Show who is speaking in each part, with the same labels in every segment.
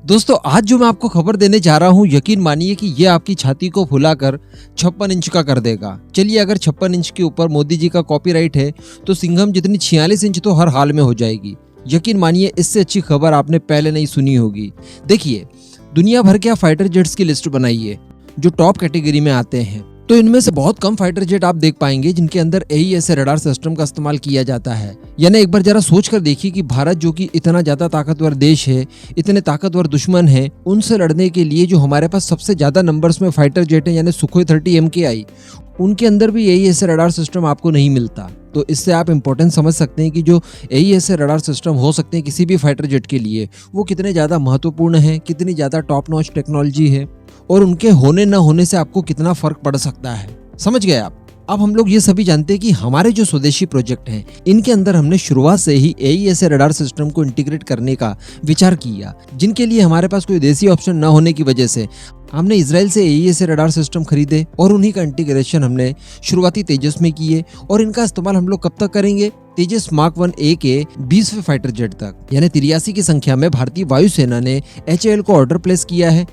Speaker 1: दोस्तों आज जो मैं आपको खबर देने जा रहा हूँ, यकीन मानिए कि ये आपकी छाती को फुलाकर 56 इंच का कर देगा। चलिए, अगर 56 इंच के ऊपर मोदी जी का कॉपीराइट है तो सिंघम जितनी 46 इंच तो हर हाल में हो जाएगी। यकीन मानिए, इससे अच्छी खबर आपने पहले नहीं सुनी होगी। देखिए, दुनिया भर के फाइटर जेट्स की लिस्ट बनाइए जो टॉप कैटेगरी में आते हैं, तो इनमें से बहुत कम फाइटर जेट आप देख पाएंगे जिनके अंदर AESA रडार सिस्टम का इस्तेमाल किया जाता है। यानी एक बार जरा सोच कर देखिए कि भारत जो कि इतना ज्यादा ताकतवर देश है, इतने ताकतवर दुश्मन है, उनसे लड़ने के लिए जो हमारे पास सबसे ज्यादा नंबर्स में फाइटर जेट है यानी सुखोई 30 MKI, उनके अंदर भी AESA रडार सिस्टम आपको नहीं मिलता। तो इससे आप इम्पोर्टेंस समझ सकते हैं कि जो AESA रडार सिस्टम हो सकते हैं किसी भी फाइटर जेट के लिए, वो कितने ज़्यादा महत्वपूर्ण है, कितनी ज़्यादा टॉप नॉच टेक्नोलॉजी है और उनके होने न होने से आपको कितना फर्क पड़ सकता है। समझ गए आप? अब हम लोग ये सभी जानते हैं कि हमारे जो स्वदेशी प्रोजेक्ट हैं, इनके अंदर हमने शुरुआत से ही AESA रडार सिस्टम को इंटीग्रेट करने का विचार किया, जिनके लिए हमारे पास कोई देसी ऑप्शन न होने की वजह से हमने इजराइल से AESA रडार सिस्टम खरीदे और उन्हीं का इंटीग्रेशन हमने शुरुआती तेजस में किए। और इनका इस्तेमाल हम लोग कब तक करेंगे? तेजस मार्क 1A के 20वें फाइटर जेट तक, यानी 83 की संख्या में भारतीय वायुसेना ने HAL को ऑर्डर प्लेस किया है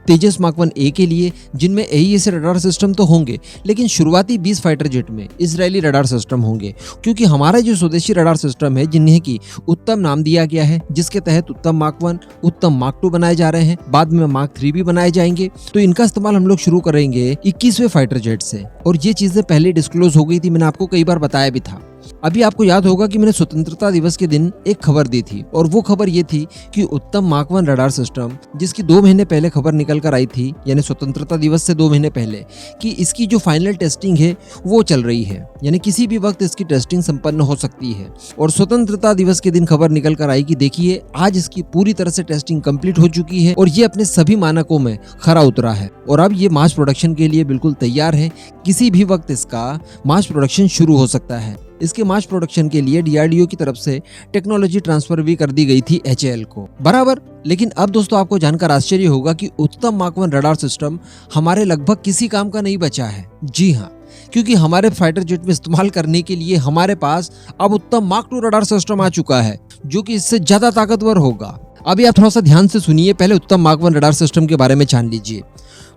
Speaker 1: तेजस मार्क 1A के लिए, जिनमें AESA रडार सिस्टम तो होंगे, लेकिन शुरुआती 20 फाइटर जेट में इजरायली रडार सिस्टम होंगे। क्योंकि हमारा जो स्वदेशी रडार सिस्टम है, जिन्हें की उत्तम नाम दिया गया है, जिसके तहत उत्तम मार्क 1, उत्तम मार्क 2 बनाए जा रहे हैं, बाद में मार्क 3 भी बनाए जाएंगे। तो इनका इस्तेमाल हम लोग शुरू करेंगे 21वें फाइटर जेट से। और ये चीजें पहले डिस्क्लोज हो गई थी, मैंने आपको कई बार बताया भी था। अभी आपको याद होगा कि मैंने स्वतंत्रता दिवस के दिन एक खबर दी थी, और वो खबर ये थी कि उत्तम मार्क 1 रडार सिस्टम, जिसकी 2 महीने पहले खबर निकल कर आई थी, यानी स्वतंत्रता दिवस से 2 महीने पहले, कि इसकी जो फाइनल टेस्टिंग है वो चल रही है, यानी किसी भी वक्त इसकी टेस्टिंग संपन्न हो सकती है। और स्वतंत्रता दिवस के दिन खबर निकल कर आई कि देखिए, आज इसकी पूरी तरह से टेस्टिंग कंप्लीट हो चुकी है और ये अपने सभी मानकों में खरा उतरा है और अब ये मास प्रोडक्शन के लिए बिल्कुल तैयार है। किसी भी वक्त इसका मास प्रोडक्शन शुरू हो सकता है। इसके मास प्रोडक्शन के लिए DRDO की तरफ से टेक्नोलॉजी ट्रांसफर भी कर दी गई थी HAL को, बराबर। लेकिन अब दोस्तों आपको जानकर आश्चर्य होगा कि उत्तम मार्क 1 रडार सिस्टम हमारे लगभग किसी काम का नहीं बचा है। जी हाँ, क्योंकि हमारे फाइटर जेट में इस्तेमाल करने के लिए हमारे पास अब उत्तम मार्क 2 रडार सिस्टम आ चुका है, जो कि इससे ज्यादा ताकतवर होगा। अभी आप थोड़ा सा ध्यान से सुनिए, पहले उत्तम मार्क 1 रडार सिस्टम के बारे में जान लीजिए।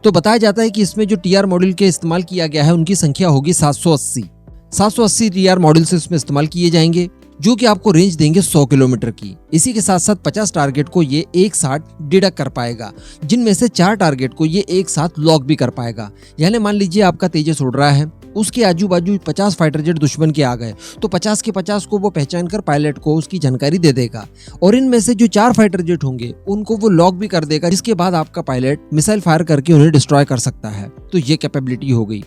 Speaker 1: तो बताया जाता है कि इसमें जो TR मॉड्यूल के इस्तेमाल किया गया है, उनकी संख्या होगी 780 TR मॉड्यूल्स इसमें इस्तेमाल किए जाएंगे, जो कि आपको रेंज देंगे 100 किलोमीटर की। इसी के साथ साथ 50 टारगेट को ये एक साथ डिडक्ट कर पाएगा, जिनमें से 4 टारगेट को ये एक साथ लॉक भी कर पाएगा। यानी मान लीजिए आपका तेजस उड़ रहा है, उसके आजू बाजू 50 फाइटर जेट दुश्मन के आ गए, तो 50 के 50 को वो पहचान कर पायलट को उसकी जानकारी दे देगा, और इनमें से जो 4 फाइटर जेट होंगे उनको वो लॉक भी कर देगा, जिसके बाद आपका पायलट मिसाइल फायर करके उन्हें डिस्ट्रॉय कर सकता है। तो ये कैपेबिलिटी हो गई।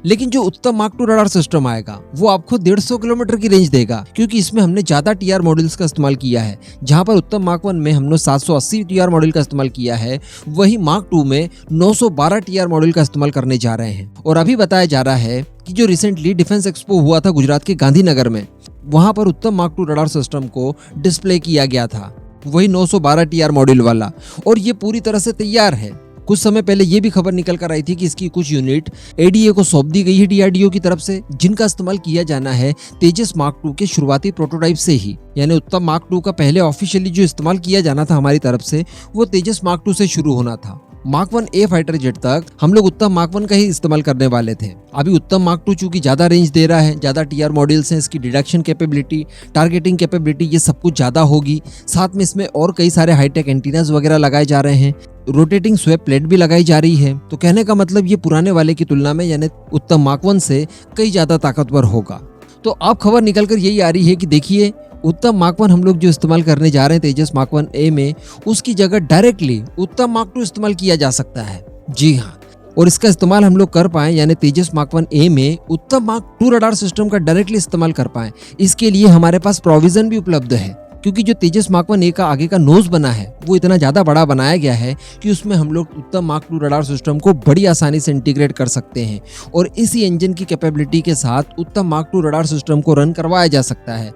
Speaker 1: लेकिन जो उत्तम मार्क 2 रडार सिस्टम आएगा, वो आपको 150 किलोमीटर की रेंज देगा, क्योंकि इसमें हमने ज्यादा TR मॉड्यूल्स का इस्तेमाल किया है। जहां पर उत्तम मार्क 1 में हमने 780 TR मॉड्यूल का इस्तेमाल किया है, वही मार्क 2 में 912 TR मॉड्यूल का इस्तेमाल करने जा रहे हैं। और अभी बताया जा रहा है कि जो रिसेंटली डिफेंस एक्सपो हुआ था गुजरात के गांधीनगर में, वहां पर उत्तम मार्क 2 रडार सिस्टम को डिस्प्ले किया गया था, वही 912 TR मॉड्यूल वाला, और ये पूरी तरह से तैयार है। कुछ समय पहले ये भी खबर निकल कर आई थी कि इसकी कुछ यूनिट ADA को सौंप दी गई है DRDO की तरफ से, जिनका इस्तेमाल किया जाना है तेजस मार्क 2 के शुरुआती प्रोटोटाइप से ही। यानी उत्तम मार्क 2 का पहले ऑफिशियली जो इस्तेमाल किया जाना था हमारी तरफ से, वो तेजस मार्क 2 से शुरू होना था। मार्क 1A फाइटर जेट तक हम लोग उत्तम मार्क 1 का ही इस्तेमाल करने वाले थे। अभी उत्तम मार्क 2 चूंकि ज्यादा रेंज दे रहा है, ज्यादा TR मॉड्यूल्स हैं, इसकी डिडक्शन कैपेबिलिटी, टारगेटिंग कैपेबिलिटी, ये सब कुछ ज्यादा होगी। साथ में इसमें और कई सारे हाईटेक एंटीनास वगैरह लगाए जा रहे हैं, रोटेटिंग स्वेप प्लेट भी लगाई जा रही है। तो कहने का मतलब ये पुराने वाले की तुलना में, यानी उत्तम मार्क 1 से कई ज्यादा ताकतवर होगा। तो अब खबर निकल कर यही आ रही है कि देखिए, उत्तम मार्क 1 हम लोग जो इस्तेमाल करने जा रहे हैं तेजस मार्क 1A में, उसकी जगह डायरेक्टली उत्तम मार्क 2 इस्तेमाल किया जा सकता है। जी हाँ, और इसका इस्तेमाल हम लोग कर पाए, यानी तेजस मार्क 1A में उत्तम मार्क 2 रडार सिस्टम का डायरेक्टली इस्तेमाल कर पाए, इसके लिए हमारे पास प्रोविजन भी उपलब्ध है। क्योंकि जो तेजस मार्क 1A का आगे का नोज बना है, वो इतना ज्यादा बड़ा बनाया गया है कि उसमें हम लोग उत्तम मार्क 2 रडार सिस्टम को बड़ी आसानी से इंटीग्रेट कर सकते हैं, और इसी इंजन की कैपेबिलिटी के साथ उत्तम मार्क 2 रडार सिस्टम को रन करवाया जा सकता है।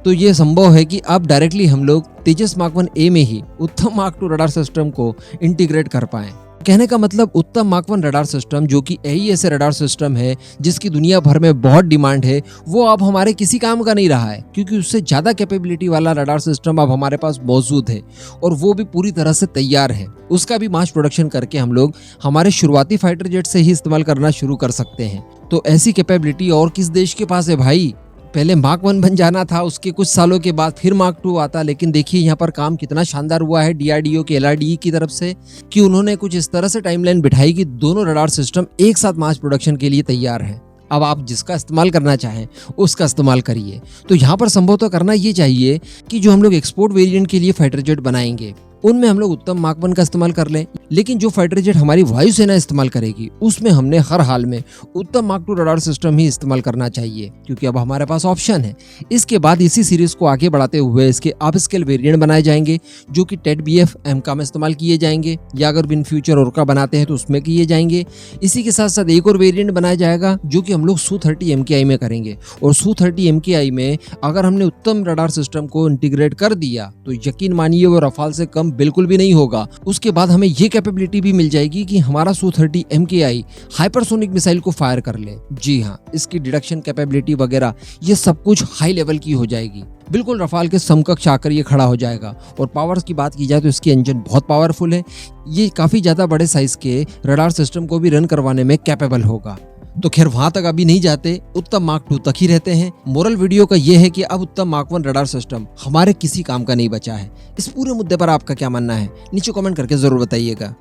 Speaker 1: तो ये संभव है कि अब डायरेक्टली हम लोग तेजस मार्क 1A में ही उत्तम मार्क 2 रडार सिस्टम को इंटीग्रेट कर पाएं। कहने का मतलब उत्तम मार्क 1 रडार सिस्टम, जो कि AES रडार सिस्टम है जिसकी दुनिया भर में बहुत डिमांड है, वो अब हमारे किसी काम का नहीं रहा है, क्योंकि उससे ज़्यादा कैपेबिलिटी वाला रडार सिस्टम अब हमारे पास मौजूद है और वो भी पूरी तरह से तैयार है। उसका भी मास प्रोडक्शन करके हम लोग हमारे शुरुआती फाइटर जेट से ही इस्तेमाल करना शुरू कर सकते हैं। तो ऐसी कैपेबिलिटी और किस देश के पास है भाई? पहले मार्क 1 बन जाना था, उसके कुछ सालों के बाद फिर मार्क 2 आता, लेकिन देखिए यहाँ पर काम कितना शानदार हुआ है DRDO के LRDE की तरफ से कि उन्होंने कुछ इस तरह से टाइमलाइन बिठाई कि दोनों रडार सिस्टम एक साथ मास प्रोडक्शन के लिए तैयार है। अब आप जिसका इस्तेमाल करना चाहें उसका इस्तेमाल करिए। तो यहाँ पर संभवतः करना ये चाहिए कि जो हम लोग एक्सपोर्ट वेरिएंट के लिए फाइटर जेट बनाएंगे उनमें हम लोग उत्तम मार्क 1 का इस्तेमाल कर लें, लेकिन जो फाइटर जेट हमारी वायुसेना इस्तेमाल करेगी उसमें हमने हर हाल में उत्तम मार्क 2 रडार सिस्टम ही इस्तेमाल करना चाहिए, क्योंकि अब हमारे पास ऑप्शन है। इसके बाद इसी सीरीज को आगे बढ़ाते हुए इसके अप स्केल वेरिएंट बनाए जाएंगे जो कि टेड BF MK में इस्तेमाल किए जाएंगे, या अगर इन फ्यूचर ओरका बनाते हैं तो उसमें किए जाएंगे। इसी के साथ साथ एक और वेरिएंट बनाया जाएगा जो कि हम लोग Su-30 MKI में करेंगे, और Su-30 MKI में अगर हमने उत्तम रडार सिस्टम को इंटीग्रेट कर दिया तो यकीन मानिए वो रफाल से कम बिल्कुल भी नहीं होगा। उसके बाद हमें ये कैपेबिलिटी भी मिल जाएगी कि हमारा Su-30 MKI हाइपरसोनिक मिसाइल को फायर कर ले। जी हाँ, इसकी डिडक्शन कैपेबिलिटी वगैरह ये सब कुछ हाई लेवल की हो जाएगी, बिल्कुल रफाल के समकक्ष आकर ये खड़ा हो जाएगा। और पावर्स की बात की जाए तो इसकी इंजन बहुत पावरफुल है, ये काफी ज्यादा बड़े साइज के रडार सिस्टम को भी रन करवाने में कैपेबल होगा। तो खैर वहां तक अभी नहीं जाते, उत्तम मार्क 2 तक ही रहते हैं। मोरल वीडियो का ये है कि अब उत्तम मार्क 1 रडार सिस्टम हमारे किसी काम का नहीं बचा है। इस पूरे मुद्दे पर आपका क्या मानना है नीचे कमेंट करके जरूर बताइएगा।